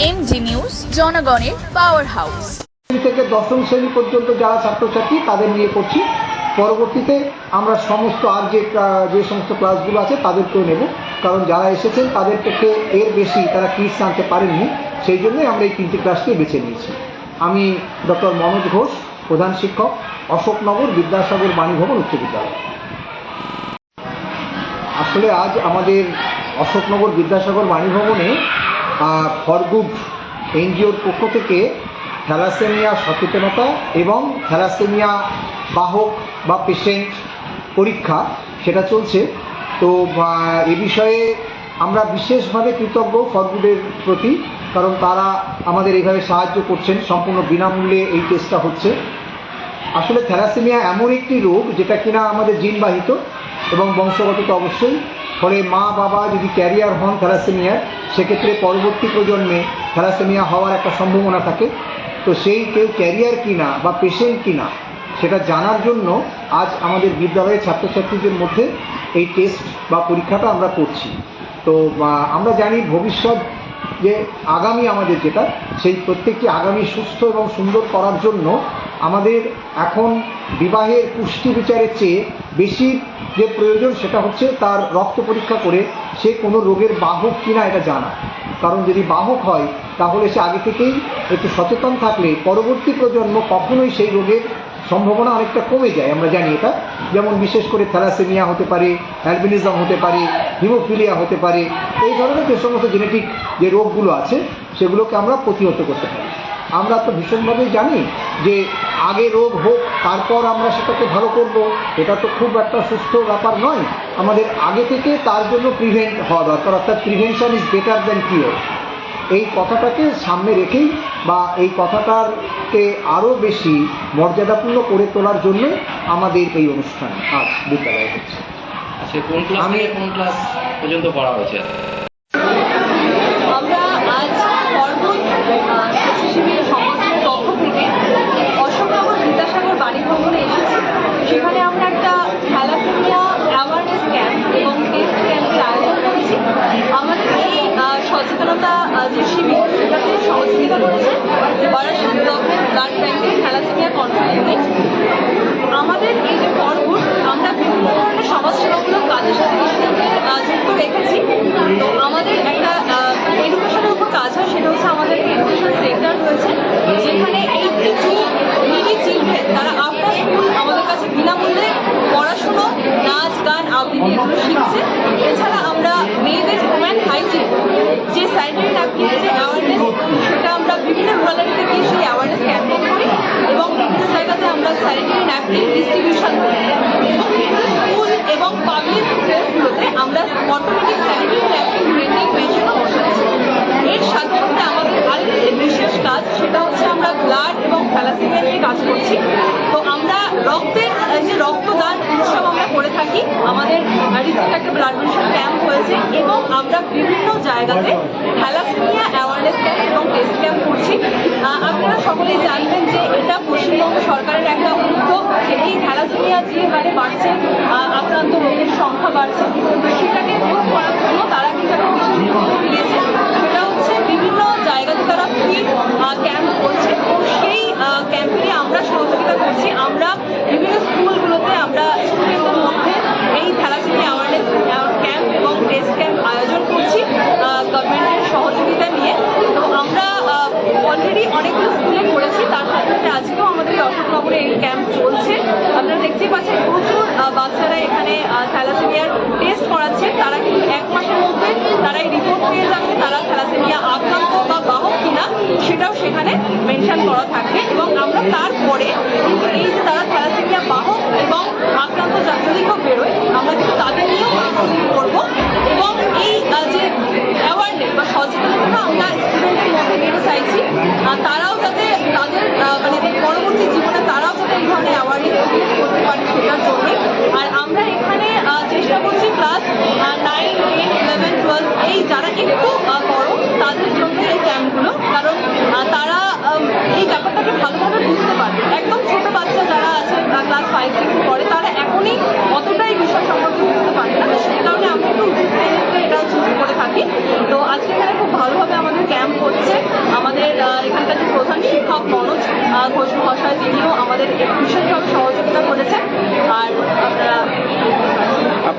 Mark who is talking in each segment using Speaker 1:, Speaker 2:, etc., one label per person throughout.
Speaker 1: MG news, জনগণের power house.
Speaker 2: থেকে দশম শ্রেণী পর্যন্ত যারা ছাত্রছাত্রী তাদের নিয়ে করছি। পরবর্তীতে আমরা সমস্ত আর যে সমস্ত ক্লাসগুলো আছে তাদেরকেও নেব, কারণ যারা এসেছেন তাদের পক্ষে এর বেশি তারা ক্লিস আনতে পারেননি, সেই জন্যই আমরা এই 3টি ক্লাসকে বেছে নিয়েছি। আমি ডক্টর মনোজ ঘোষ, প্রধান শিক্ষক, অশোকনগর বিদ্যাসাগর বাণীভবন উচ্চ বিদ্যালয়। আসলে আজ আমাদের অশোকনগর বিদ্যাসাগর বাণীভবনে ফর গুড এনজিওর পক্ষ থেকে থ্যালাসেমিয়া সচেতনতা এবং থ্যালাসেমিয়া বাহক বা পেশেন্ট পরীক্ষা সেটা চলছে। তো এ বিষয়ে আমরা বিশেষভাবে কৃতজ্ঞ ফর গুডের প্রতি, কারণ তারা আমাদের এইভাবে সাহায্য করছেন। সম্পূর্ণ বিনামূল্যে এই টেস্টটা হচ্ছে। আসলে থ্যালাসেমিয়া এমন একটি রোগ যেটা কিনা আমাদের জিনবাহিত এবং বংশগত তো অবশ্যই। ফলে মা বাবা যদি ক্যারিয়ার হন থ্যালাসেমিয়ার, সেক্ষেত্রে পরবর্তী প্রজন্মে থ্যালাসেমিয়া হওয়ার একটা সম্ভাবনা থাকে। তো সেই কেউ ক্যারিয়ার কিনা বা পেশেন্ট কিনা সেটা জানার জন্য আজ আমাদের বিদ্যালয়ের ছাত্রছাত্রীদের মধ্যে এই টেস্ট বা পরীক্ষাটা আমরা করছি। তো আমরা জানি ভবিষ্যৎ যে আগামী আমাদের যেটা, সেই প্রত্যেকটি আগামী সুস্থ এবং সুন্দর করার জন্য আমাদের এখন বিবাহের পুষ্টি বিচারের চেয়ে বেশি যে প্রয়োজন সেটা হচ্ছে তার রক্ত পরীক্ষা করে সে কোনো রোগের বাহক কিনা এটা জানা। কারণ যদি বাহক হয় তাহলে সে আগে থেকেই একটু সচেতন থাকলে পরবর্তী প্রজন্ম কখনোই সেই রোগের সম্ভাবনা অনেকটা কমে যায়। আমরা জানি এটা, যেমন বিশেষ করে থ্যালাসেমিয়া হতে পারে, অ্যালবিনিজম হতে পারে, হিমোফিলিয়া হতে পারে, এই ধরনের যে সমস্ত জেনেটিক যে রোগগুলো আছে সেগুলোকে আমরা প্রতিহত করতে পারি। আমরা তো ভীষণভাবে জানি যে আগে রোগ হোক তারপর আমরা সেটাকে ভালো করব, এটা তো খুব একটা সুস্থ ব্যাপার নয়। আমাদের আগে থেকে তার জন্য প্রিভেন্ট হওয়া দরকার, অর্থাৎ prevention is better than cure. এই কথাটাকে সামনে রেখেই বা এই কথাটাকে আরও বেশি মর্যাদাপূর্ণ করে তোলার জন্যই আমাদের এই অনুষ্ঠান আজ বিদ্যালয়ে হচ্ছে।
Speaker 3: আচ্ছা, কোন ক্লাস পর্যন্ত পড়া হয়েছে?
Speaker 4: আমরা আজ ফরগুড শিবির সংগঠনের পক্ষ থেকে অশোকনগর বিদ্যাসাগর বাণীভবনে এসেছি। সেখানে আমরা একটা থ্যালাসেমিয়া অ্যাওয়ারনেস ক্যাম্প এবং টেস্ট ক্যাম্পের আয়োজন করেছি। আমাদের এই সচেতনতা যে শিবির সেটাতে সহযোগিতা করেছে বারাসাত গভর্নমেন্ট ব্লাড ব্যাংকের থ্যালাসেমিয়া কন্ট্রোল ইউনিট। আমাদের এই যে ফরগুড, আমরা বিভিন্ন ধরনের সমাজসেবামূলক কাজের সাথে যুক্ত রেখেছি। তো আমাদের একটা এডুকেশনের উপর কাজ হয়, সেটা হচ্ছে আমাদের এডুকেশন সেন্টার রয়েছে, যেখানে এই নিডি চিলড্রেন তারা আফটার স্কুল আমাদের কাছে বিনামূল্যে পড়াশুনো, নাচ, গান, আবৃত্তি এগুলো শিখছে। এছাড়া আমরা মেয়েদের ওম্যান হাইজিন যে স্যানিটারি ন্যাপকিনের যে অ্যাওয়ারনেস, সেটা আমরা বিভিন্ন রুরালিটিতে গিয়ে সেই অ্যাওয়ারনেস ক্যাম্পেইন করি এবং বিভিন্ন জায়গাতে আমরা স্যানিটারি ন্যাপকিন ডিস্ট্রিবিউশন করি। স্কুল এবং পাবলিক প্লেসগুলোতে আমরা অটোমেটিক স্যানিটারি ন্যাপকিন ভেন্ডিং মেশিনও বসেছি। এর সাথে সাথে আমাদের আরেকটি বিশেষ কাজ, সেটা হচ্ছে আমরা ব্লাড এবং থ্যালাসেমিয়া নিয়ে কাজ করছি। তো আমরা রক্তের যে রক্তদান উৎসব আমরা করে থাকি। আমাদের রিসেন্ট একটা ব্লাড ডোনেশন ক্যাম্প হয়েছে এবং আমরা বিভিন্ন জায়গাতে থ্যালাসেমিয়া অ্যাওয়ারনেস ক্যাম্প এবং টেস্ট ক্যাম্প করছি। আপনারা সকলেই জানবেন যে এটা পশ্চিমবঙ্গ সরকারের একটা উদ্যোগ, এই থ্যালাসেমিয়া যে হারে বাড়ছে, আক্রান্ত রোগের সংখ্যা বাড়ছে, তো সেটাকে রোধ করার জন্য তারা কিন্তু একটা বিশেষ উদ্যোগ নিয়েছে। সেটা হচ্ছে বিভিন্ন জায়গাতে তারা ফ্রি ক্যাম্প করছে। তো সেই ক্যাম্পে আমরা সহযোগিতা করছি। আমরা বিভিন্ন স্কুলগুলোতে আমরা স্টুডেন্টদের মধ্যে এই থ্যালাসেমিয়া অ্যাওয়ারনেস ক্যাম্প এবং টেস্ট ক্যাম্প আয়োজন করছি গভর্নমেন্টের সহযোগিতা নিয়ে। তো আমরা অলরেডি অনেকগুলো স্কুলে করেছি, তার সাথে সাথে আজকেও আমাদের অশোকনগরে এই ক্যাম্প চলছে। আপনারা দেখতেই পাচ্ছেন প্রচুর বাচ্চারা এখানে থ্যালাসেমিয়ার টেস্ট করাচ্ছে। তারা কিন্তু 1 মাসের মধ্যে তারাই রিপোর্ট পেয়ে যাবে তারা থ্যালাসেমিয়া আক্রান্ত বা বাহক কিনা, সেটাও সেখানে মেনশন করা থাকবে। এবং আমরা তারপরে কিন্তু এই যে তারা থ্যালাসেমিয়া বাহক এবং আক্রান্ত যদি কেউ বেরোয়, আমরা কিন্তু তাদের নিয়েও কাউন্সেলিং করবো এবং এই যে অ্যাওয়ারনেস বা সচেতনতা আমরা স্টুডেন্টদের মধ্যে নিতে চাইছি। তারাও যাতে তাদের মানে পরবর্তী জীবনে তারাও যাতে এই ধরনের অ্যাওয়ারনেস করতে পারে সেটার জন্যই। আর আমরা এখানে যে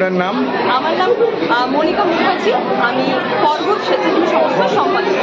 Speaker 5: আপনার নাম?
Speaker 4: আমার নাম মনিকা মুখার্জি, আমি পর্বত স্বেচ্ছাসেবী সংস্থার সম্পাদক।